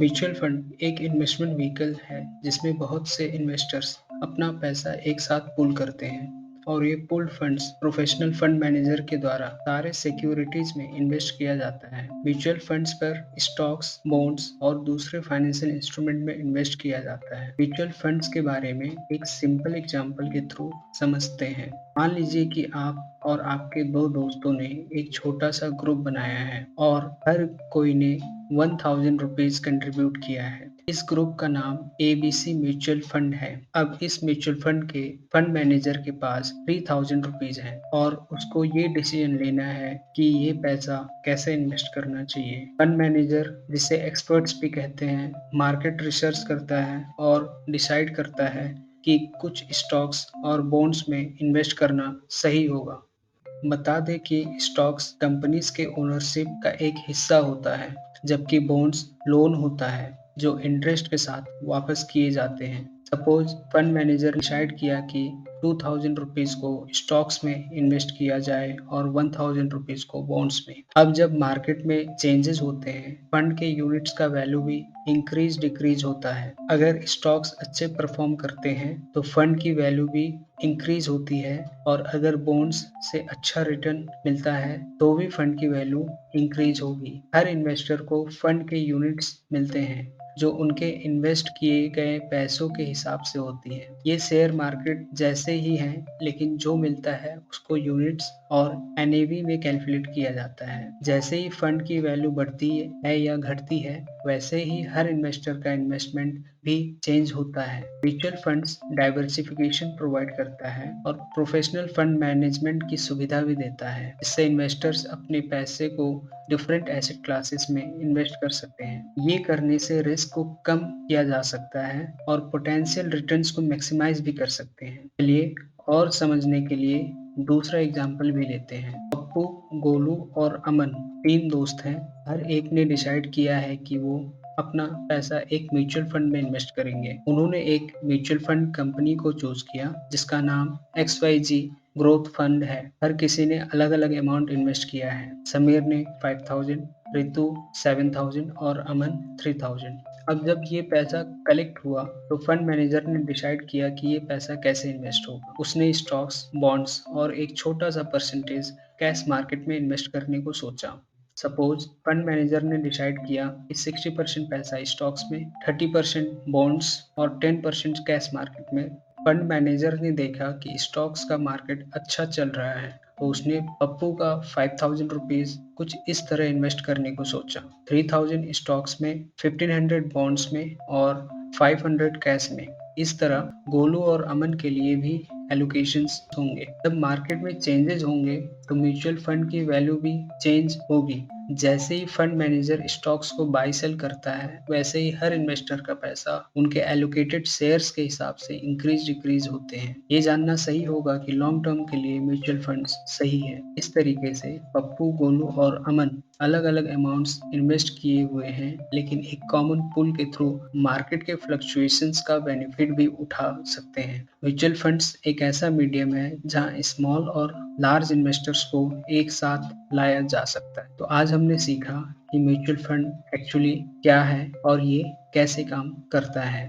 Mutual fund एक investment vehicle है जिसमें बहुत से इन्वेस्टर्स अपना पैसा एक साथ पूल करते हैं और ये pooled funds professional fund manager के द्वारा सारे सिक्योरिटीज में इन्वेस्ट किया जाता है। म्यूचुअल फंड्स पर स्टॉक्स, बॉन्ड्स और दूसरे फाइनेंशियल इंस्ट्रूमेंट में इन्वेस्ट किया जाता है। म्यूचुअल फंड्स के बारे में एक सिंपल एग्जांपल के थ्रू समझते हैं। मान लीजिए कि आप और आपके दो दोस्तों ने एक छोटा सा ग्रुप बनाया है और हर कोई ने 1000 रुपीज कंट्रीब्यूट किया है। इस ग्रुप का नाम ABC म्यूचुअल फंड है। अब इस म्यूचुअल फंड के फंड मैनेजर के पास 3000 रुपीज है और उसको ये डिसीजन लेना है कि ये पैसा कैसे इन्वेस्ट करना चाहिए। फंड मैनेजर, जिसे एक्सपर्ट्स भी कहते हैं, मार्केट रिसर्च करता है और डिसाइड करता है कि कुछ स्टॉक्स और बॉन्ड्स में इन्वेस्ट करना सही होगा। बता दें कि स्टॉक्स कंपनीज के ओनरशिप का एक हिस्सा होता है, जबकि बॉन्ड्स लोन होता है जो इंटरेस्ट के साथ वापस किए जाते हैं। सपोज फंड मैनेजर डिसाइड किया कि 2000 रुपीज को स्टॉक्स में इन्वेस्ट किया जाए और 1000 रुपीज को बॉन्ड्स में। अब जब मार्केट में चेंजेस होते हैं, फंड के यूनिट्स का वैल्यू भी इंक्रीज डिक्रीज होता है। अगर स्टॉक्स अच्छे परफॉर्म करते हैं तो फंड की वैल्यू भी इंक्रीज होती है और अगर बॉन्ड्स से अच्छा रिटर्न मिलता है तो भी फंड की वैल्यू इंक्रीज होगी। हर इन्वेस्टर को फंड के यूनिट्स मिलते हैं जो उनके इन्वेस्ट किए गए पैसों के हिसाब से होती है। ये शेयर मार्केट जैसे ही है, लेकिन जो मिलता है उसको यूनिट्स और NAV में कैलकुलेट किया जाता है। जैसे ही फंड की वैल्यू बढ़ती है या घटती है, वैसे ही हर इन्वेस्टर का इन्वेस्टमेंट भी चेंज होता है। म्यूचुअल फंड्स डाइवर्सिफिकेशन प्रोवाइड करता है और प्रोफेशनल फंड मैनेजमेंट की सुविधा भी देता है। इससे इन्वेस्टर्स अपने पैसे को डिफरेंट एसेट क्लासेस में इन्वेस्ट कर सकते हैं। ये करने से रिस्क को कम किया जा सकता है और पोटेंशियल रिटर्न्स को मैक्सिमाइज भी कर सकते हैं। चलिए और समझने के लिए दूसरा एग्जाम्पल भी लेते हैं। पप्पू, गोलू और अमन 3 दोस्त हैं। हर एक ने डिसाइड किया है कि वो अपना पैसा एक म्यूचुअल फंड में इन्वेस्ट करेंगे। उन्होंने एक म्यूचुअल फंड कंपनी को चूज किया जिसका नाम XYG ग्रोथ फंड है। हर किसी ने अलग अलग अमाउंट इन्वेस्ट किया है। समीर ने 5000, रितु 7000 और अमन 3000। अब जब ये पैसा कलेक्ट हुआ तो फंड मैनेजर ने डिसाइड किया कि ये पैसा कैसे इन्वेस्ट होगा। उसने स्टॉक्स, बॉन्ड्स और एक छोटा सा परसेंटेज कैश मार्केट में इन्वेस्ट करने को सोचा। सपोज फंड मैनेजर ने डिसाइड किया कि 60% पैसा स्टॉक्स में, 30% बॉन्ड्स और 10% कैश मार्केट में। फंड मैनेजर ने देखा कि स्टॉक्स का मार्केट अच्छा चल रहा है तो उसने पप्पू का 5000 रुपीज कुछ इस तरह इन्वेस्ट करने को सोचा। 3000 स्टॉक्स में, 1500 बॉन्ड्स में और 500 कैश में। इस तरह गोलू और अमन के लिए भी एलोकेशंस होंगे। जब मार्केट में चेंजेस होंगे तो म्यूचुअल फंड की वैल्यू भी चेंज होगी। जैसे ही फंड मैनेजर स्टॉक्स को बाई सेल करता है, वैसे ही हर इन्वेस्टर का पैसा उनके एलोकेटेड शेयर्स के हिसाब से इंक्रीज डिक्रीज होते हैं। ये जानना सही होगा कि लॉन्ग टर्म के लिए म्यूचुअल फंड्स सही है। इस तरीके से पप्पू, गोलू और अमन अलग अलग अमाउंट्स इन्वेस्ट किए हुए हैं, लेकिन एक कॉमन पूल के थ्रू मार्केट के फ्लक्चुएशंस का बेनिफिट भी उठा सकते हैं। म्यूचुअल फंड्स एक ऐसा मीडियम है जहां स्मॉल और लार्ज इन्वेस्टर्स को एक साथ लाया जा सकता है। तो आज हमने सीखा कि म्यूचुअल फंड एक्चुअली क्या है और ये कैसे काम करता है।